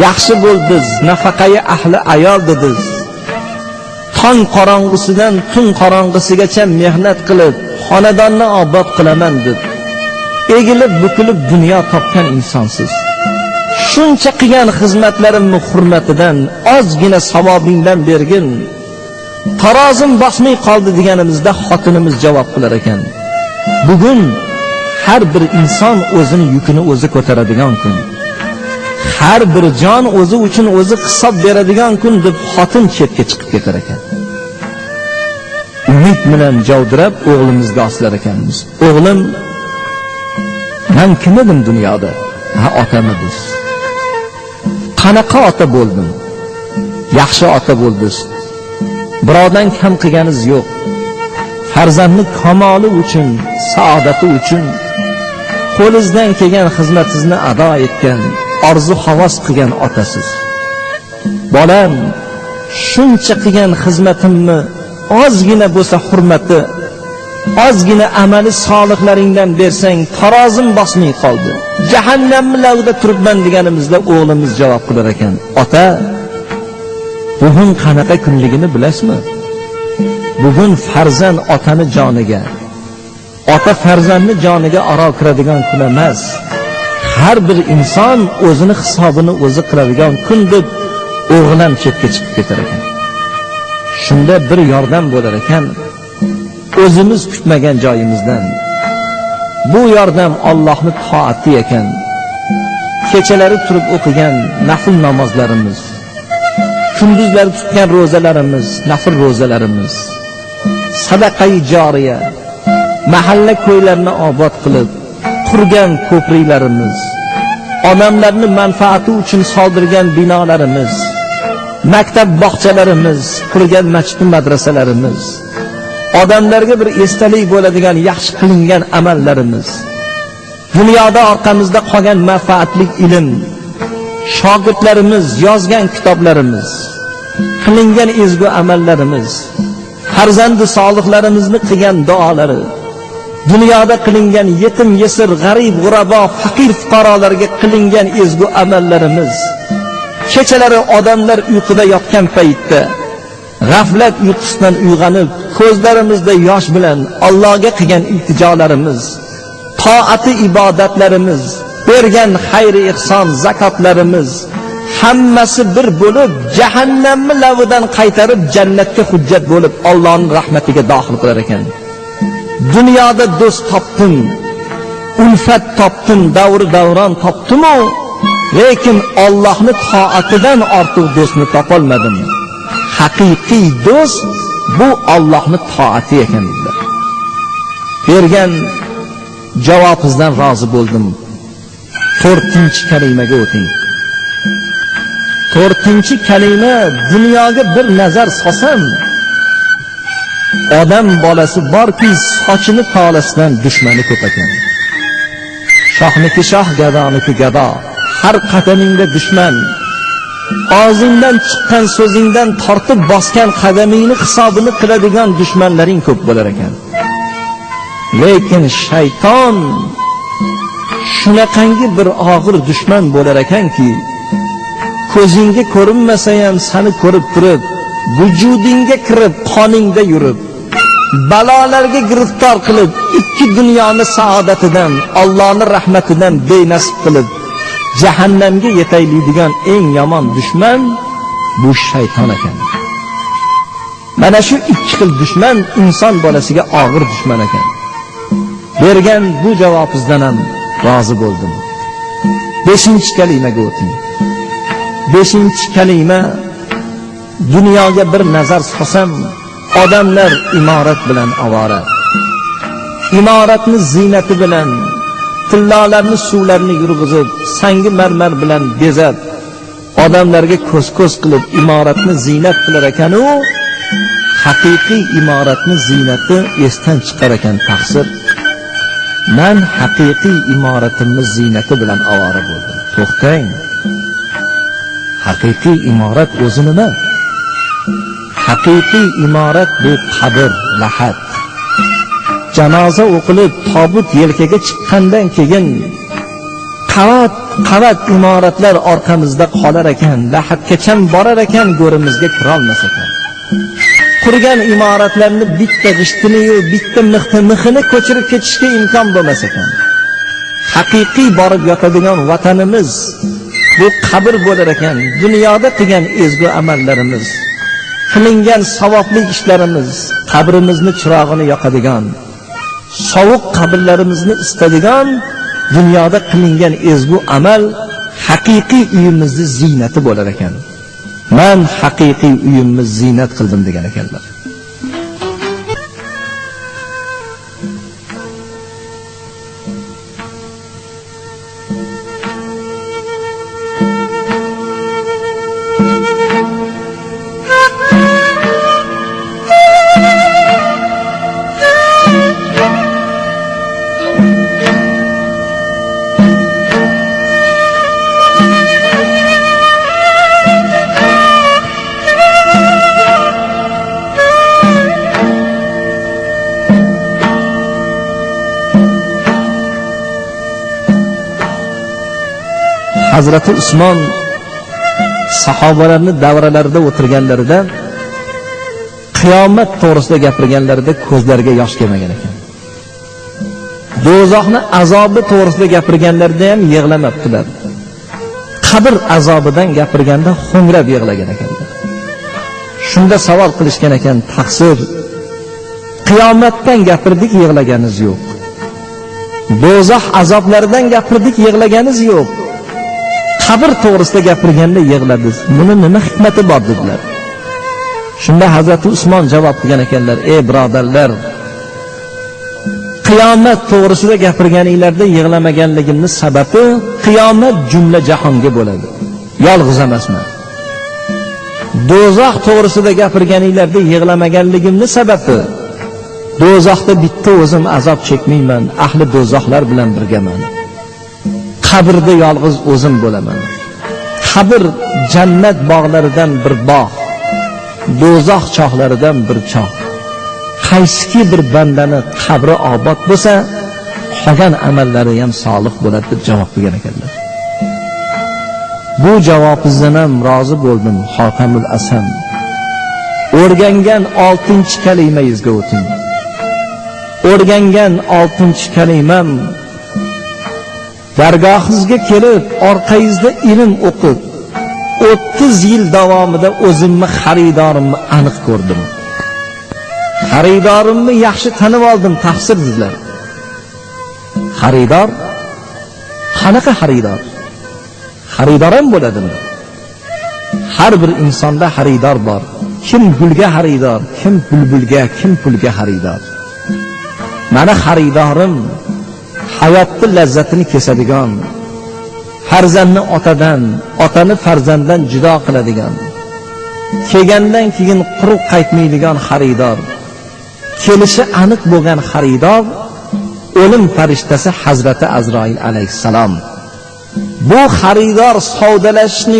yaxshi bo'ldiz, nafaqai ahli ayol dediz. Tong qorong'usidan tun qorong'usigacha mehnat qilib, xonadonni obod qilaman deb egilib bukilib dunyo topgan insonsiz. Shuncha qilgan xizmatlarimni hurmatidan ozgina savobingdan bergin. Tarozim bosmay qoldi deganimizda xotinimiz javob qilar ekan. Bugun har bir inson o'zini yukini o'zi ko'taradigan kun. Har bir jon o'zi uchun o'zi hisob beradigan kun deb xotin chetga chiqib ketar ekan. Umid bilan javdirab o'g'limizga oslar ekanmiz. O'g'lim, men kim edim dunyoda? Ha, otamiz. Qanaqa ota bo'ldim? Yaxshi ota bo'ldingiz. Birodan kam qilganingiz yo'q. Farzandni kamoli uchun, saodati uchun qo'lingizdan kelgan xizmatingizni ado etgan, orzu havas qilgan otasiz. Bolam, shuncha qilgan xizmatimni ozgina bo'lsa hurmati, ozgina amali solihlaringdan bersang, tarozim bosmay qoldi. Jahannamning lavida turibman deganimizda o'g'limiz javob qilar ekan. Ota, bugun qanaqa kunligini bilasizmi? Bugun farzand otani joniga, ota farzandni joniga aro kiradigan kun emas. Har bir inson o'zini hisobini o'zi qiladigan kun deb o'g'lan chetga chiqib ketar ekan. Shunda bir yordam bo'lar ekan, o'zimiz kutmagan joyimizdan. Bu yordam Allohning toati ekan. Kechalari turib o'qigan nafl namozlarimiz, kunduzlari tutgan ro'zalarimiz, nafl ro'zalarimiz, sadaqai joriya, mahalla ko'ylarni obod qilib qurgan ko'priklarimiz, odamlarning manfaati uchun soldirgan binolarimiz, maktab bog'chalarimiz, qurgan masjid madrasalarimiz, odamlarga bir esdalik bo'ladigan yaxshi qilingan amallarimiz, dunyoda orqamizda qolgan manfaatli ilm, shogirdlarimiz yozgan kitoblarimiz, qilingan ezgu amallarimiz, farzandi solihlarimizni qilgan duolari, dunyoda qilingan yetim, yesir, g'arib, g'urabo, faqir fuqarolarga qilingan ezgu amallarimiz, kechalari odamlar uyquda yotgan paytda g'aflat uyqusidan uyg'onib, ko'zlarimizda yosh bilan Allohga qilgan iltijolarimiz, toati ibodatlarimiz, bergan xayri ihson zakotlarimiz hammasi bir bo'lib jahannamning lavidan qaytarib jannatga hujjat bo'lib Allohning rahmatiga daxil qilar ekan. Dunyoda do'st topdim, ulfat topdim, davri davron topdim-u, lekin Allohning toatidan ortiq do'stni topolmadim. Haqiqiy do'st bu Allohning toati ekan dedilar. Bergan javobingizdan rozi bo'ldim. 4-kalimaga o'ting. 4-kalima dunyoga bir nazar solsam, odam bolasi borki sochini tolasidan dushmani ko'p ekan. Shohniki shoh, gadoniki gado, har qadamingda dushman. Og'zingdan chiqqan so'zingdan tortib bosgan qadamingni hisobini qiladigan dushmanlaring ko'p bo'lar ekan. Lekin shayton shunaqangi bir og'ir dushman bo'lar ekanki, ko'zingga ko'rinmasa ham seni ko'rib turib, vujudingga kirib, qoningda yurib, balolarga giriftor qilib, ikki dunyoni saodatidan, Allohning rahmatidan benasib qilib, jahannamga yetaydigan eng yomon dushman bu shayton ekan. Mana shu ikki xil dushman inson bolasiga og'ir dushman ekan. Bergan bu javobingizdan ham rozi bo'ldim. 5-kalimaga o'ting. 5-kalima dunyoga bir nazar solsam, odamlar imorat bilan ovora. Imoratni ziynati bilan, tillolarni suvlarni yurg'izib, sangi marmar bilan bezab, odamlarga ko'z-ko'z qilib imoratni ziynat qilar ekan-u, haqiqiy imoratni ziynati esdan chiqar ekan taqsir. Men haqiqiy imoratimni ziynati bilan ovora bo'ldim. To'xtang. Haqiqiy imorat o'zi nima? Haqiqiy imorat bu qabr, lahat. Janoza o'qilib, tobut yelkaga chiqqandan keyin qavat qavat imoratlar orqamizda qolar ekan, lahatgacha borar ekan, go'rimizga kira olmas ekan. Qurgan imoratlarni bitta g'ishtini-yu bitta mixini ko'chirib ketishga imkon bo'lmas ekan. Haqiqiy borib yotadigan vatanimiz bu qabr bo'lar ekan. Dunyoda qilgan ezgu amallarimiz, qilingan savobli ishlarimiz qabrimizni chirog'ini yoqadigan, sovuq qabrlarimizni istadigan, dunyoda qilingan ezgu amal haqiqiy uyimizni ziynati bo'lar ekan. Men haqiqiy uyimni ziynat qildim degan ekanlar. Hazrati Usmon sahobalarni davralarida o'tirganlarida qiyomat to'g'risida gapirganlarida ko'zlariga yosh kelmagan ekan. Do'zaxni azobi to'g'risida gapirganlarida ham yig'lamabdilar. Qabr azobidan gapirganda ho'ngrab yig'lagan ekanlar. Shunda savol qilishgan ekan, taqsir, qiyomatdan gapirdik, yig'laganiz yo'q. Do'zax azoblaridan gapirdik, yig'laganiz yo'q. Qabr to'g'risida gapirganda yig'ladingiz. Buni nima hikmati bor dedilar. Shunda Hazrati Usmon javob qilgan ekanlar: "Ey birodarlar, qiyomat to'g'risida gapirganinglarda yig'lamaganligimning sababi qiyomat jumla jahonga bo'ladi. Yolg'iz emasman. Do'zax to'g'risida gapirganinglarda yig'lamaganligimning sababi do'zaxda bitta o'zim azob chekmayman, ahli do'zaxlar bilan birgaman. Qabrda yolg'iz o'zim bo'laman. Qabr jannat bog'laridan bir bog', do'zax choqlaridan bir choq. Qaysiki bir bandani qabri obod bo'lsa, qolgan amallari ham solih bo'ladi deb javob bergan ekanlar. Bu javobingizdan ham rozi bo'ldim, Xotamul Asam. O'rgangan 6-kalimangizga o'ting. O'rgangan 6-kalimam dargohingizga kelib, orqangizda ilm o'qib, 30 yil davomida o'zimni xaridorimni aniq ko'rdim. Xaridorimni yaxshi tanib oldim, tafsir sizlar. Xaridor? Qanaqa xaridor? Xaridor ham bo'ladimi? Har bir insonda xaridor bor. Kim gulga xaridor, kim bulbulga, kim pulga xaridor. Mana xaridorim hayotning lazzatini kesadigan, farzandni otadan, otani farzanddan judo qiladigan, kelgandan keyin quruq qaytmaydigan xaridor, kelishi aniq bo'lgan xaridor o'lim farishtasi Hazrati Azroil alayhissalom. Bu xaridor savdolashishni